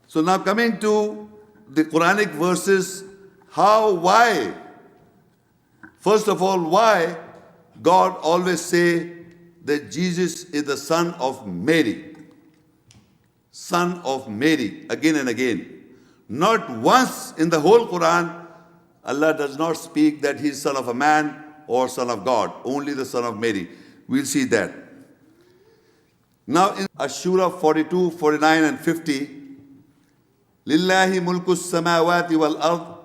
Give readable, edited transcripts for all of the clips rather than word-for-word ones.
So now coming to the Quranic verses, how, why? First of all, why God always say that Jesus is the son of Mary? Son of Mary, again and again. Not once in the whole Quran, Allah does not speak that he is son of a man or son of God, only the son of Mary. We'll see that. Now in Ash-Shura 42, 49 and 50, لِلَّهِ مُلْكُ السَّمَاوَاتِ وَالْأَرْضِ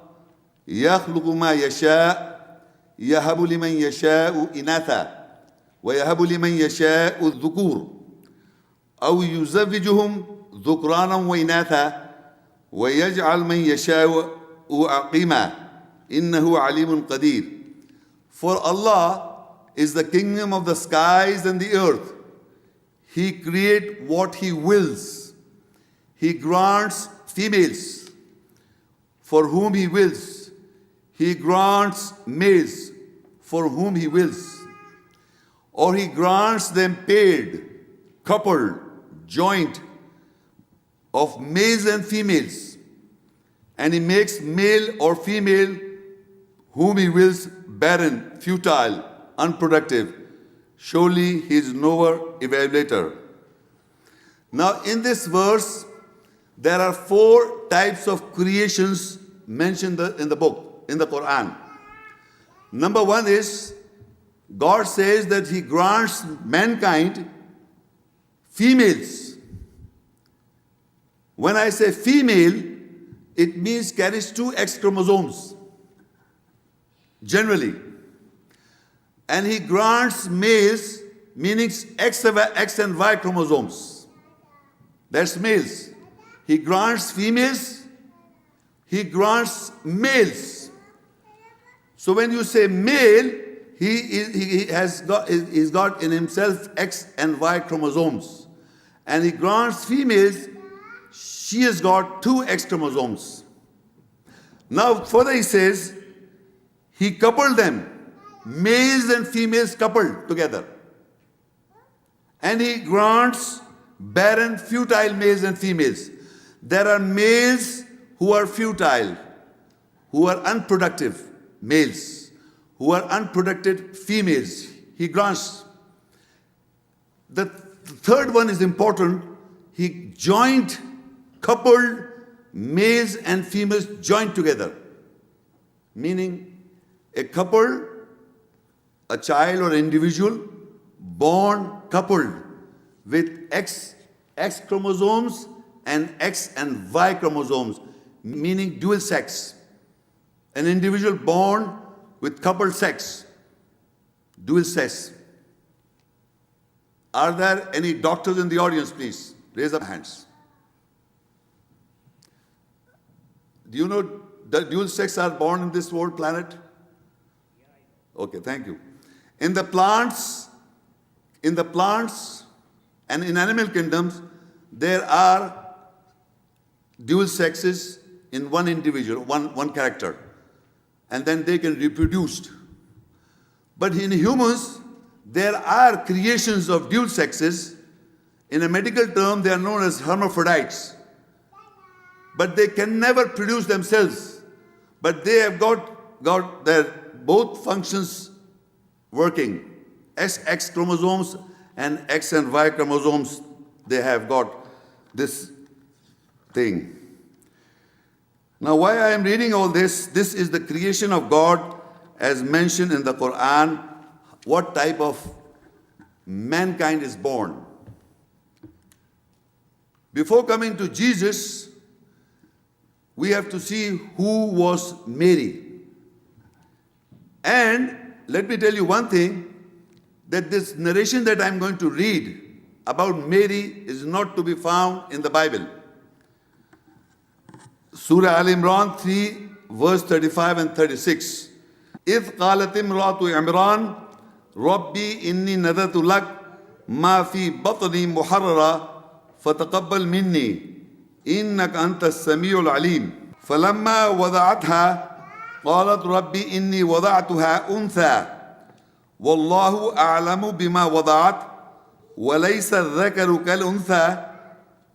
يَخْلُقُ مَا يَشَاءُ يَهَبُ لِمَنْ يَشَاءُ إِنَاثًا وَيَهَبُ لِمَنْ يَشَاءُ الذُّكُورَ أَوْ يُزَوِّجُهُمْ ذُكْرَانًا وَإِنَاثًا وَيَجْعَلْ مَنْ يَشَاءُ عَقِيمًا إِنَّهُ عَلِيمٌ قَدِيرٌ. For Allah is the kingdom of the skies and the earth. He creates what He wills. He grants females for whom He wills. He grants males for whom He wills. Or He grants them paired, coupled, joint of males and females. And He makes male or female whom He wills barren, futile, unproductive. Surely He is knower, evaluator. Now in this verse, there are 4 types of creations mentioned in the book, in the Quran. Number 1 is, God says that He grants mankind females. When I say female, it means carries 2 X chromosomes, generally. And He grants males, meaning X and Y chromosomes. That's males. He grants females, He grants males. So when you say male, he's got in himself X and Y chromosomes. And He grants females, she has got 2 X chromosomes. Now further He says, He coupled them, males and females coupled together. And He grants barren, futile males and females. There are males who are futile, who are unproductive males, who are unproductive females. He grants. The third one is important. He joined, coupled males and females joined together. Meaning a couple, a child or individual born coupled with X chromosomes and X and Y chromosomes, meaning dual sex. An individual born with coupled sex, dual sex. Are there any doctors in the audience, please? Raise up hands. Do you know that dual sex are born in this world planet? Okay, thank you. In the plants and in animal kingdoms, there are dual sexes in one individual, one character, and then they can reproduce. But in humans, there are creations of dual sexes. In a medical term, they are known as hermaphrodites. But they can never produce themselves. But they have got their both functions working. X chromosomes and X and Y chromosomes, they have got this thing. Now why I am reading all this? This is the creation of God as mentioned in the Quran. What type of mankind is born? Before coming to Jesus, we have to see who was Mary. And let me tell you one thing, that this narration that I'm going to read about Mary is not to be found in the Bible. Surah Al-Imran 3, verse 35 and 36. إِذْ قَالَتِ امْرَأَةُ عِمْرَانَ رَبِّي إِنِّي نَذَرْتُ لَكَ مَا فِي بَطْنِي مُحَرَّرًا فَتَقَبَّلْ مِنِّي إِنَّكَ أَنْتَ السَّمِيعُ الْعَلِيمُ فَلَمَّا وَضَعَتْهَا قالت ربي إني وضعتها أنثى والله أعلم بما وضعت وليس الذكر كالأنثى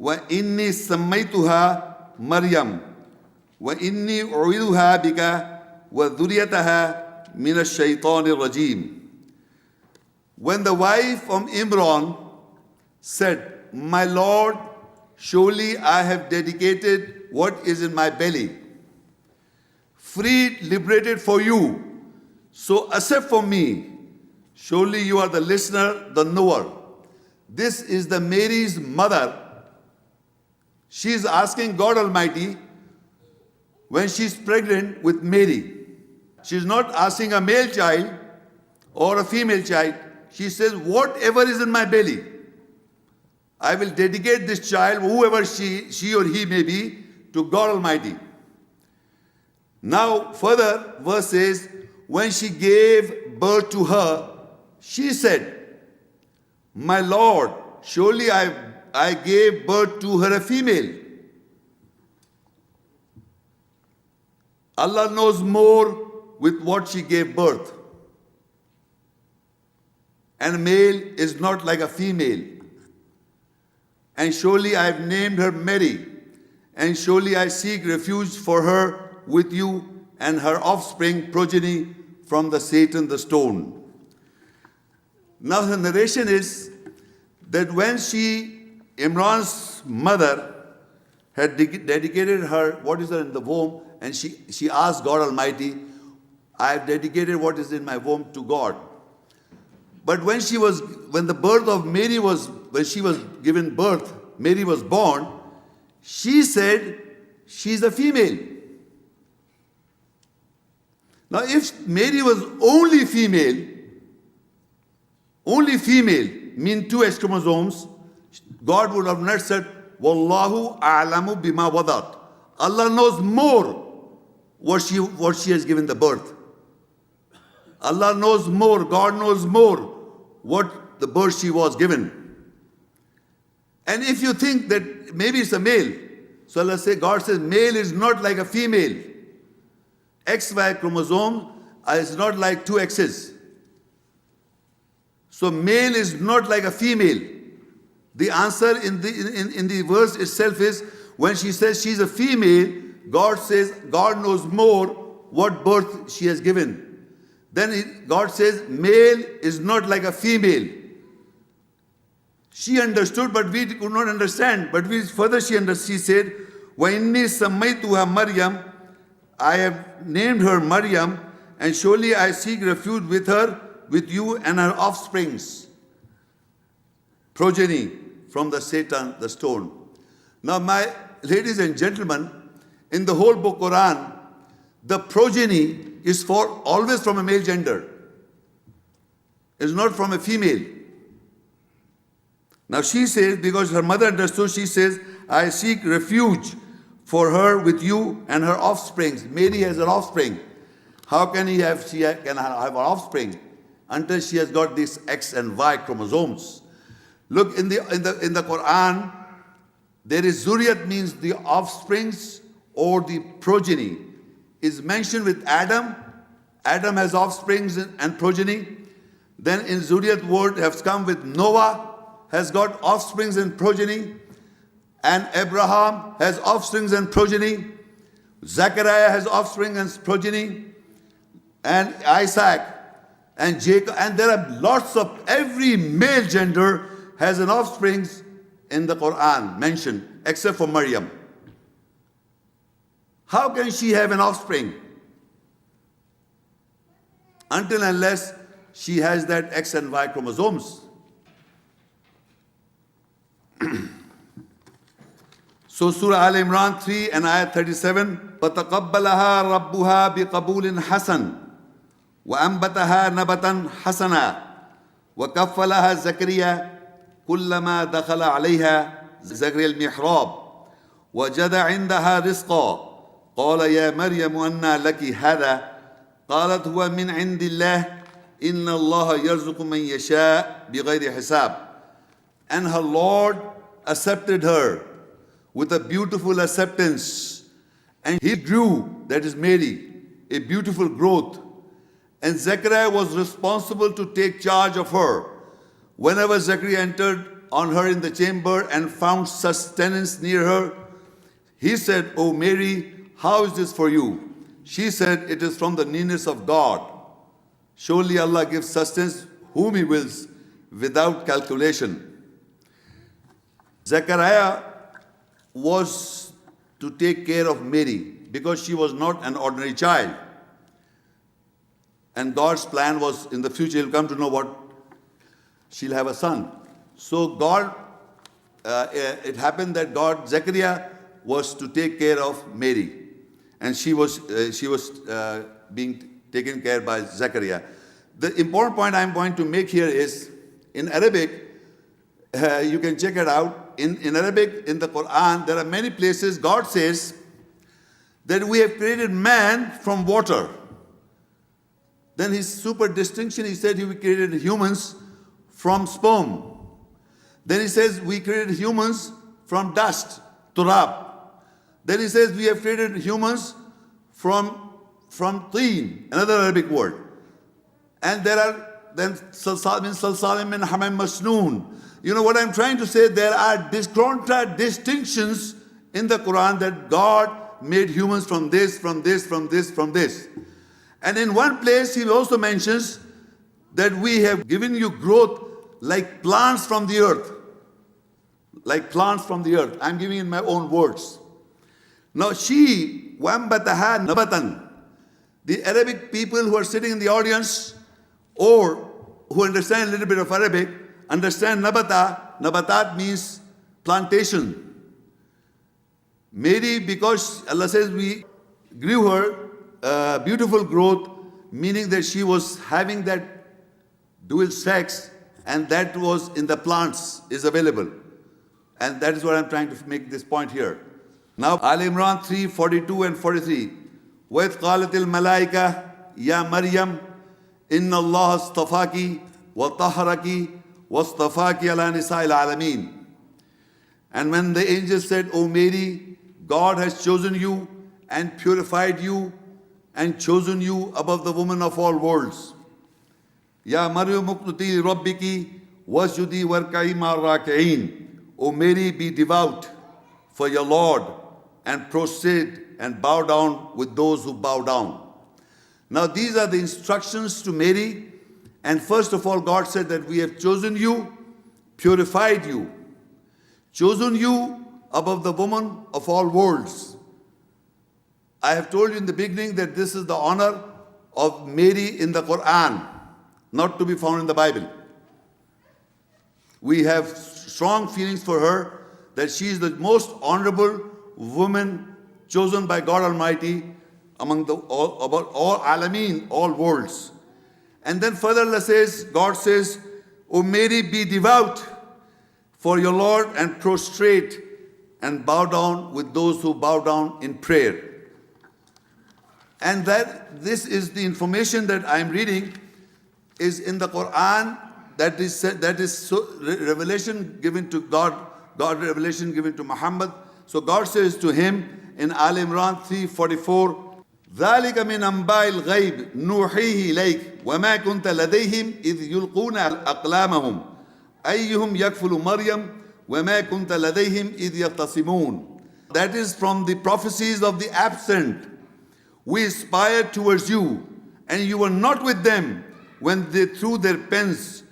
وإني سميتها Maryam wa inni u'idhuha bika wa dhurriyyataha min ash-shaytanir rajim. When the wife of Imran said, "My Lord, surely I have dedicated what is in my belly, freed, liberated for you, so accept from me. Surely you are the listener, the knower." This is the Mary's mother. She is asking God Almighty when she is pregnant with Mary. She is not asking a male child or a female child. She says, whatever is in my belly, I will dedicate this child, whoever she or he may be, to God Almighty. Now, further verse says, when she gave birth to her, she said, "My Lord, surely I gave birth to her a female. Allah knows more with what she gave birth. And male is not like a female. And surely I have named her Mary, and surely I seek refuge for her with you and her offspring progeny from the Satan the stone." Now the narration is that when Imran's mother had dedicated her, what is there in the womb, and she asked God Almighty, "I have dedicated what is in my womb to God." But when she was given birth, Mary was born, she said she's a female. Now if Mary was only female, mean 2 X chromosomes, God would have not said, "Wallahu a'lamu bima wadat." Allah knows more what she has given the birth. Allah knows more, God knows more what the birth she was given. And if you think that maybe it's a male, so God says male is not like a female. XY chromosome is not like 2 X's. So male is not like a female. The answer in the verse itself is, when she says she's a female, God says God knows more what birth she has given. Then God says male is not like a female. She understood, but we could not understand. But she said, وَإِنِّي سَمَّيْتُهَا Maryam, I have named her Maryam, and surely I seek refuge with her, with you and her offsprings, progeny from the Satan, the stone. Now, my ladies and gentlemen, in the whole book Quran, the progeny is always from a male gender. It's not from a female. Now she says, because her mother understood, she says, "I seek refuge for her with you and her offsprings." Mary has an offspring. How can she can have an offspring until she has got these X and Y chromosomes? Look in the Quran, there is zuriyat, means the offsprings or the progeny is mentioned with Adam. Adam has offsprings and progeny. Then in zuriyat word has come with Noah, has got offsprings and progeny. And Abraham has offsprings and progeny. Zechariah has offspring and progeny. And Isaac and Jacob. And there are lots of, every male gender has an offspring in the Quran mentioned, except for Maryam. How can she have an offspring? Until and unless she has that X and Y chromosomes. So Surah Al-Imran 3 and Ayat 37, فَتَقَبَّلَهَا رَبُّهَا بِقَبُولٍ حَسَنٍ وَأَنْبَتَهَا نَبَتًا حَسَنًا وَكَفَّلَهَا زَكَرِيَّا كُلَّمَا دَخَلَ عَلَيْهَا زَكَرِيَّا الْمِحْرَابَ وَجَدَ عِنْدَهَا رِزْقًا قَالَ يَا مَرْيَمُ أَنَّى لَكِ هَذَا قَالَتْ هُوَ مِنْ عِنْدِ اللَّهِ إِنَّ اللَّهَ يَرْزُقُ مَنْ يَشَاءُ بِغَيْرِ حِسَابٍ. And her Lord accepted her with a beautiful acceptance. And he grew, that is Mary, a beautiful growth. And Zechariah was responsible to take charge of her. Whenever Zechariah entered on her in the chamber and found sustenance near her, He said, "O Mary, how is this for you?" She said, "It is from the nearness of God. Surely Allah gives sustenance whom He wills without calculation." Zechariah was to take care of Mary because she was not an ordinary child. And God's plan was in the future, you'll come to know what, she'll have a son. So it happened that Zechariah was to take care of Mary. And she was being taken care by Zechariah. The important point I'm going to make here is, in Arabic, you can check it out. In Arabic, in the Quran, there are many places God says that we have created man from water. Then his super distinction, he said He created humans from sperm. Then He says we created humans from dust, turab. Then He says we have created humans from teen, another Arabic word. And there are then salsal min hamam masnoon. You know what I'm trying to say? There are distinctions in the Quran that God made humans from this, from this, from this, from this. And in one place He also mentions that we have given you growth like plants from the earth. Like plants from the earth. I'm giving in my own words. Now she, وَأَنْبَتَهَا نَبَتًا. The Arabic people who are sitting in the audience or who understand a little bit of Arabic, understand nabata. Nabatat means plantation. Mary, because Allah says we grew her beautiful growth, meaning that she was having that dual sex, and that was in the plants is available. And that is what I'm trying to make this point here. Now, Al-Imran 3:42 and 43. وَإِذْ قَالَتِ الْمَلَائِكَةُ يَا مَرْيَمْ إِنَّ اللَّهَ اصْطَفَاكِ وَطَهَّرَكِ وَاصْطَفَاكِ عَلَى نِسَاءِ الْعَالَمِينَ. And when the angel said, "O Mary, God has chosen you and purified you and chosen you above the women of all worlds. Ya Maryam uqnuti rabbiki wasjudi warka'i ma'ar-raki'in." O Mary, be devout for your Lord and prostrate and bow down with those who bow down. Now these are the instructions to Mary. And first of all, God said that we have chosen you, purified you, chosen you above the woman of all worlds. I have told you in the beginning that this is the honor of Mary in the Quran, not to be found in the Bible. We have strong feelings for her that she is the most honorable woman chosen by God Almighty among all alameen, all worlds. And then further God says, "O Mary, be devout for your Lord and prostrate and bow down with those who bow down in prayer." And that this is the information that I'm reading is in the Quran, that is revelation given to God revelation given to Muhammad. So God says to him in Al-Imran 3:44, ذَلِكَ مِنْ أَنْبَاءِ الْغَيْبِ نُوحِيهِ إِلَيْكَ وَمَا كُنْتَ لَدَيْهِمْ إِذْ يُلْقُونَ أَقْلَامَهُمْ أَيُّهُمْ يَكْفُلُ مَرْيَمَ وَمَا كُنْتَ لَدَيْهِمْ إِذْ يَخْتَصِمُونَ. That is from the prophecies of the absent. We aspired towards you, and you were not with them when they threw their pens.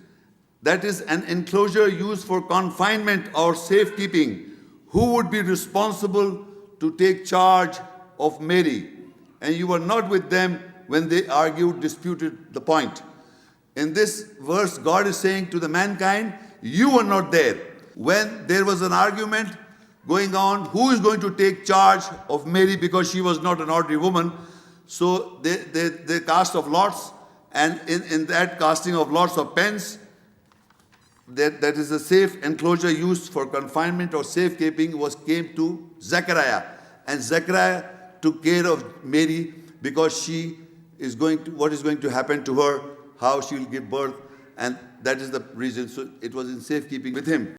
That is an enclosure used for confinement or safekeeping. Who would be responsible to take charge of Mary? And you were not with them when they argued, disputed the point. In this verse, God is saying to the mankind, you were not there. When there was an argument going on, who is going to take charge of Mary, because she was not an ordinary woman. So they cast of lots, and in that casting of lots of pens, that is a safe enclosure used for confinement or safekeeping came to Zechariah. And Zechariah took care of Mary because what is going to happen to her, how she will give birth, and that is the reason. So it was in safekeeping with him.